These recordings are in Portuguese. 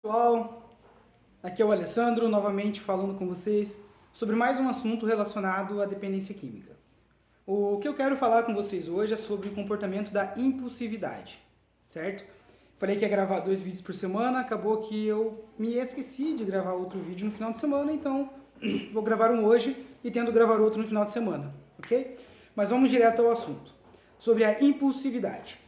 Pessoal, aqui é o Alessandro, novamente falando com vocês sobre mais um assunto relacionado à dependência química. O que eu quero falar com vocês hoje é sobre o comportamento da impulsividade, certo? Falei que ia gravar 2 vídeos por semana, acabou que eu me esqueci de gravar outro vídeo no final de semana, então vou gravar um hoje e tento gravar outro no final de semana, ok? Mas vamos direto ao assunto, sobre a impulsividade.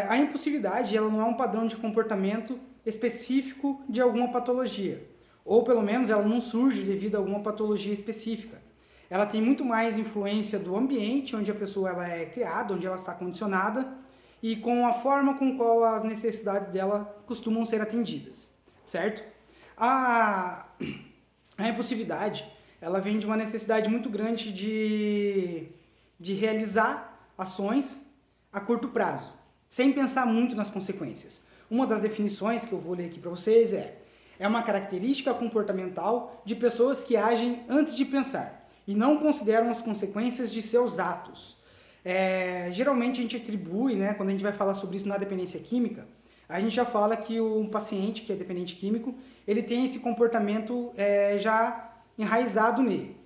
A impulsividade ela não é um padrão de comportamento específico de alguma patologia, ou pelo menos ela não surge devido a alguma patologia específica. Ela tem muito mais influência do ambiente onde a pessoa ela é criada, onde ela está condicionada, e com a forma com qual as necessidades dela costumam ser atendidas, certo? A, a impulsividade ela vem de uma necessidade muito grande de realizar ações a curto prazo, sem pensar muito nas consequências. Uma das definições que eu vou ler aqui para vocês é uma característica comportamental de pessoas que agem antes de pensar e não consideram as consequências de seus atos. Geralmente a gente atribui, né, quando a gente vai falar sobre isso na dependência química, a gente já fala que um paciente que é dependente químico, ele tem esse comportamento já enraizado nele.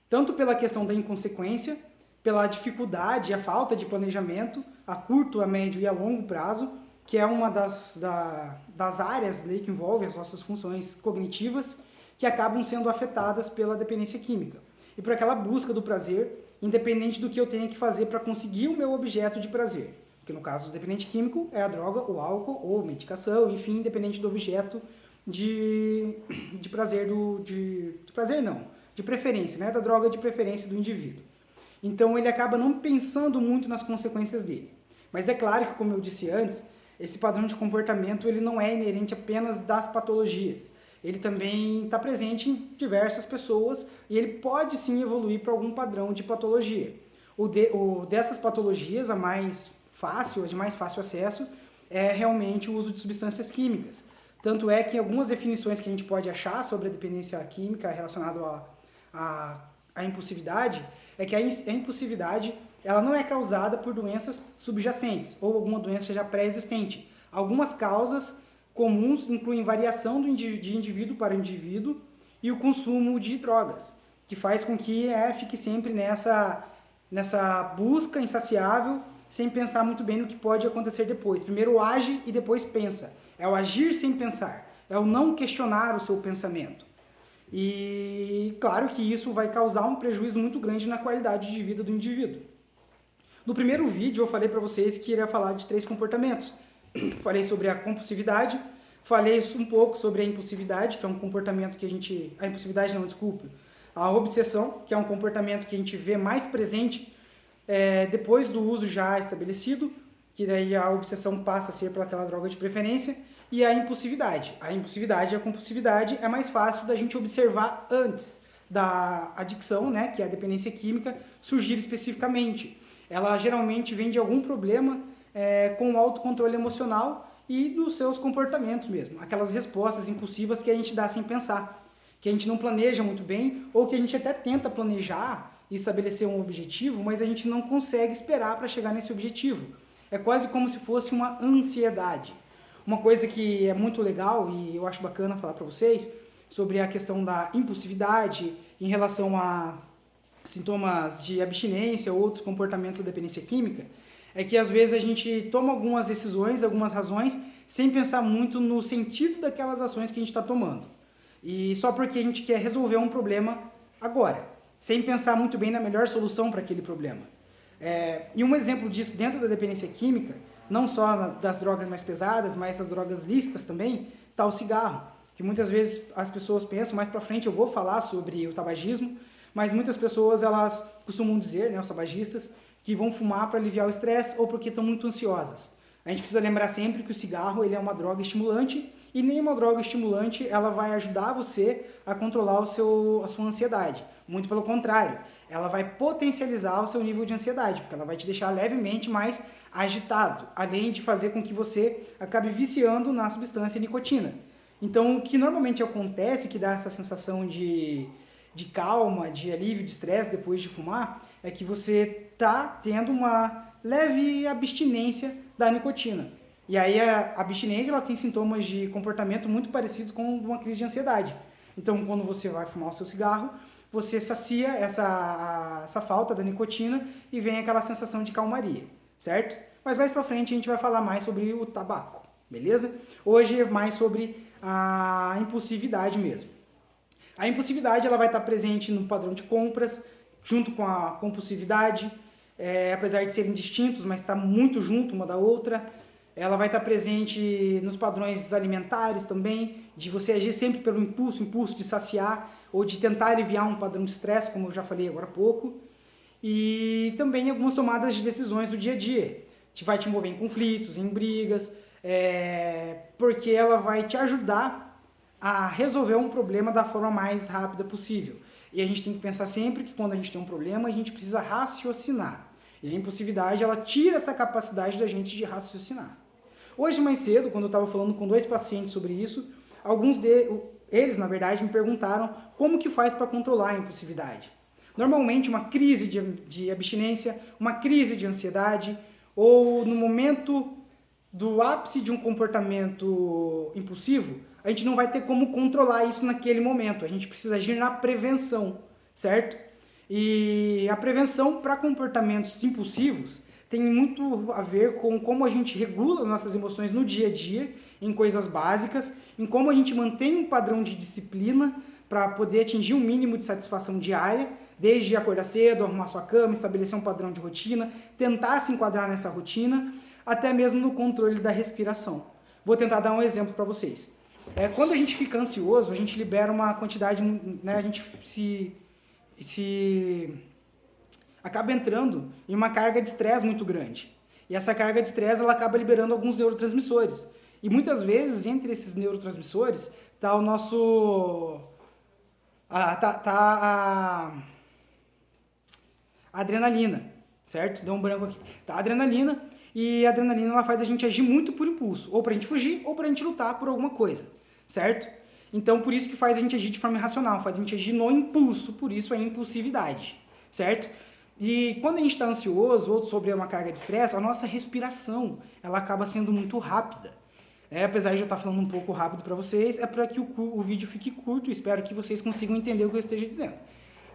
Tanto pela questão da inconsequência, pela dificuldade e a falta de planejamento a curto, a médio e a longo prazo, que é uma das áreas que envolve as nossas funções cognitivas, que acabam sendo afetadas pela dependência química. E por aquela busca do prazer, independente do que eu tenha que fazer para conseguir o meu objeto de prazer. Que no caso do dependente químico é a droga, o álcool ou medicação, enfim, independente do objeto de prazer, de preferência, né? Da droga de preferência do indivíduo. Então ele acaba não pensando muito nas consequências dele. Mas é claro que, como eu disse antes, esse padrão de comportamento ele não é inerente apenas das patologias. Ele também está presente em diversas pessoas e ele pode sim evoluir para algum padrão de patologia. Dessas patologias, a mais fácil, a de mais fácil acesso, é realmente o uso de substâncias químicas. Tanto é que algumas definições que a gente pode achar sobre a dependência química relacionada à impulsividade é que a impulsividade ela não é causada por doenças subjacentes ou alguma doença já pré-existente. Algumas causas comuns incluem variação de indivíduo para indivíduo e o consumo de drogas, que faz com que fique sempre nessa busca insaciável, sem pensar muito bem no que pode acontecer depois. Primeiro age e depois pensa. É o agir sem pensar, é o não questionar o seu pensamento. E claro que isso vai causar um prejuízo muito grande na qualidade de vida do indivíduo. No primeiro vídeo eu falei para vocês que iria falar de 3 comportamentos. Falei sobre a compulsividade, falei um pouco sobre a impulsividade, que é um comportamento que a impulsividade não, desculpe, a obsessão, que é um comportamento que a gente vê mais presente depois do uso já estabelecido, que daí a obsessão passa a ser pelaquela droga de preferência, e a impulsividade. A impulsividade e a compulsividade é mais fácil da gente observar antes da adicção, né, que é a dependência química, surgir especificamente. Ela geralmente vem de algum problema com o autocontrole emocional e dos seus comportamentos mesmo. Aquelas respostas impulsivas que a gente dá sem pensar, que a gente não planeja muito bem, ou que a gente até tenta planejar e estabelecer um objetivo, mas a gente não consegue esperar para chegar nesse objetivo. É quase como se fosse uma ansiedade. Uma coisa que é muito legal e eu acho bacana falar para vocês sobre a questão da impulsividade em relação a sintomas de abstinência ou outros comportamentos da dependência química, é que às vezes a gente toma algumas decisões, algumas razões, sem pensar muito no sentido daquelas ações que a gente está tomando. E só porque a gente quer resolver um problema agora, sem pensar muito bem na melhor solução para aquele problema. E um exemplo disso dentro da dependência química, não só das drogas mais pesadas, mas das drogas lícitas também, está o cigarro, que muitas vezes as pessoas pensam, mais para frente eu vou falar sobre o tabagismo, mas muitas pessoas elas costumam dizer, né, os tabagistas, que vão fumar para aliviar o estresse ou porque estão muito ansiosas. A gente precisa lembrar sempre que o cigarro ele é uma droga estimulante e nenhuma droga estimulante ela vai ajudar você a controlar a sua ansiedade. Muito pelo contrário, ela vai potencializar o seu nível de ansiedade, porque ela vai te deixar levemente mais agitado, além de fazer com que você acabe viciando na substância nicotina. Então, o que normalmente acontece, que dá essa sensação de calma, de alívio, de estresse depois de fumar, é que você está tendo uma leve abstinência da nicotina. E aí a abstinência ela tem sintomas de comportamento muito parecidos com uma crise de ansiedade. Então, quando você vai fumar o seu cigarro, você sacia essa falta da nicotina e vem aquela sensação de calmaria, certo? Mas mais pra frente a gente vai falar mais sobre o tabaco, beleza? Hoje é mais sobre a impulsividade mesmo. A impulsividade ela vai estar presente no padrão de compras, junto com a compulsividade, apesar de serem distintos, mas está muito junto uma da outra. Ela vai estar presente nos padrões alimentares também, de você agir sempre pelo impulso de saciar ou de tentar aliviar um padrão de estresse, como eu já falei agora há pouco. E também algumas tomadas de decisões do dia a dia, que vai te envolver em conflitos, em brigas, porque ela vai te ajudar a resolver um problema da forma mais rápida possível. E a gente tem que pensar sempre que quando a gente tem um problema, a gente precisa raciocinar. E a impulsividade, ela tira essa capacidade da gente de raciocinar. Hoje, mais cedo, quando eu estava falando com 2 pacientes sobre isso, alguns deles, na verdade, me perguntaram como que faz para controlar a impulsividade. Normalmente, uma crise de abstinência, uma crise de ansiedade, ou no momento do ápice de um comportamento impulsivo, a gente não vai ter como controlar isso naquele momento. A gente precisa agir na prevenção, certo? E a prevenção para comportamentos impulsivos tem muito a ver com como a gente regula as nossas emoções no dia a dia, em coisas básicas, em como a gente mantém um padrão de disciplina para poder atingir um mínimo de satisfação diária, desde acordar cedo, arrumar sua cama, estabelecer um padrão de rotina, tentar se enquadrar nessa rotina, até mesmo no controle da respiração. Vou tentar dar um exemplo para vocês. Quando a gente fica ansioso, a gente libera uma quantidade, né, a gente se acaba entrando em uma carga de estresse muito grande. E essa carga de estresse ela acaba liberando alguns neurotransmissores. E muitas vezes, entre esses neurotransmissores, está o nosso... a adrenalina, certo? Deu um branco aqui. Tá a adrenalina, e a adrenalina ela faz a gente agir muito por impulso. Ou pra gente fugir, ou pra gente lutar por alguma coisa, certo? Então, por isso que faz a gente agir de forma irracional, faz a gente agir no impulso, por isso é impulsividade, certo? E quando a gente está ansioso ou sobre uma carga de estresse, a nossa respiração ela acaba sendo muito rápida. Apesar de eu estar falando um pouco rápido para vocês, é para que o vídeo fique curto, espero que vocês consigam entender o que eu esteja dizendo.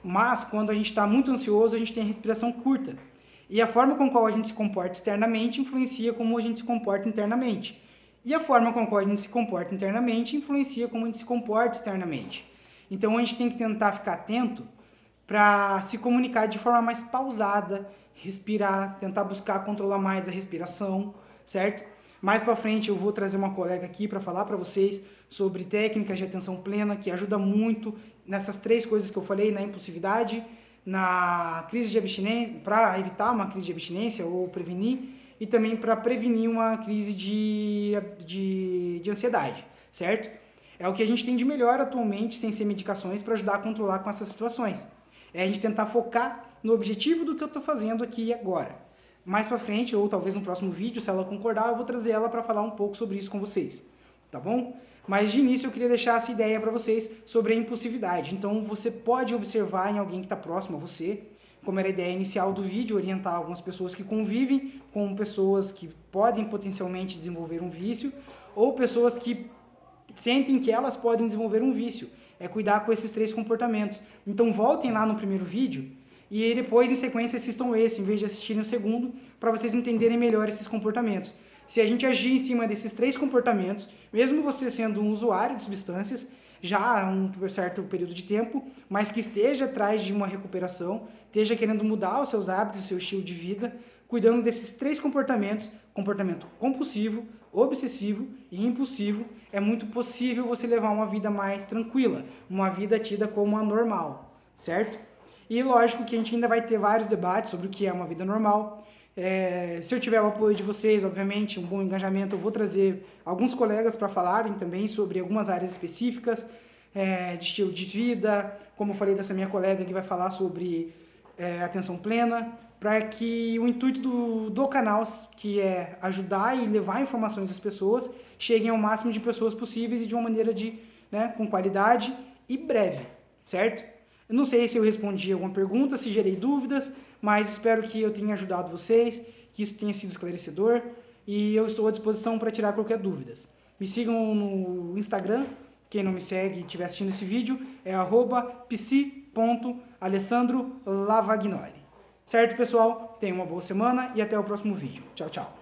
Mas quando a gente está muito ansioso, a gente tem a respiração curta. E a forma com a qual a gente se comporta externamente influencia como a gente se comporta internamente. E a forma com a qual a gente se comporta internamente influencia como a gente se comporta externamente. Então a gente tem que tentar ficar atento para se comunicar de forma mais pausada, respirar, tentar buscar controlar mais a respiração, certo? Mais para frente eu vou trazer uma colega aqui para falar para vocês sobre técnicas de atenção plena, que ajuda muito nessas 3 coisas que eu falei, na impulsividade, na crise de abstinência, para evitar uma crise de abstinência ou prevenir, e também para prevenir uma crise de ansiedade, certo? É o que a gente tem de melhor atualmente, sem ser medicações, para ajudar a controlar com essas situações. É a gente tentar focar no objetivo do que eu estou fazendo aqui e agora. Mais pra frente, ou talvez no próximo vídeo, se ela concordar, eu vou trazer ela para falar um pouco sobre isso com vocês, tá bom? Mas de início eu queria deixar essa ideia para vocês sobre a impulsividade. Então você pode observar em alguém que está próximo a você, como era a ideia inicial do vídeo, orientar algumas pessoas que convivem com pessoas que podem potencialmente desenvolver um vício, ou pessoas que sentem que elas podem desenvolver um vício. É cuidar com esses 3 comportamentos. Então voltem lá no primeiro vídeo e depois em sequência assistam esse, em vez de assistirem o segundo, para vocês entenderem melhor esses comportamentos. Se a gente agir em cima desses 3 comportamentos, mesmo você sendo um usuário de substâncias, já há um certo período de tempo, mas que esteja atrás de uma recuperação, esteja querendo mudar os seus hábitos, o seu estilo de vida, cuidando desses 3 comportamentos, comportamento compulsivo, obsessivo e impulsivo, é muito possível você levar uma vida mais tranquila, uma vida tida como a normal, certo? E lógico que a gente ainda vai ter vários debates sobre o que é uma vida normal. Se eu tiver o apoio de vocês, obviamente, um bom engajamento, eu vou trazer alguns colegas para falarem também sobre algumas áreas específicas de estilo de vida, como eu falei dessa minha colega que vai falar sobre atenção plena, para que o intuito do canal, que é ajudar e levar informações às pessoas, cheguem ao máximo de pessoas possíveis e de uma maneira com qualidade e breve, certo? Eu não sei se eu respondi alguma pergunta, se gerei dúvidas, mas espero que eu tenha ajudado vocês, que isso tenha sido esclarecedor e eu estou à disposição para tirar qualquer dúvida. Me sigam no Instagram, quem não me segue e estiver assistindo esse vídeo, é @psi.alessandrolavagnoli. Certo, pessoal? Tenham uma boa semana e até o próximo vídeo. Tchau, tchau.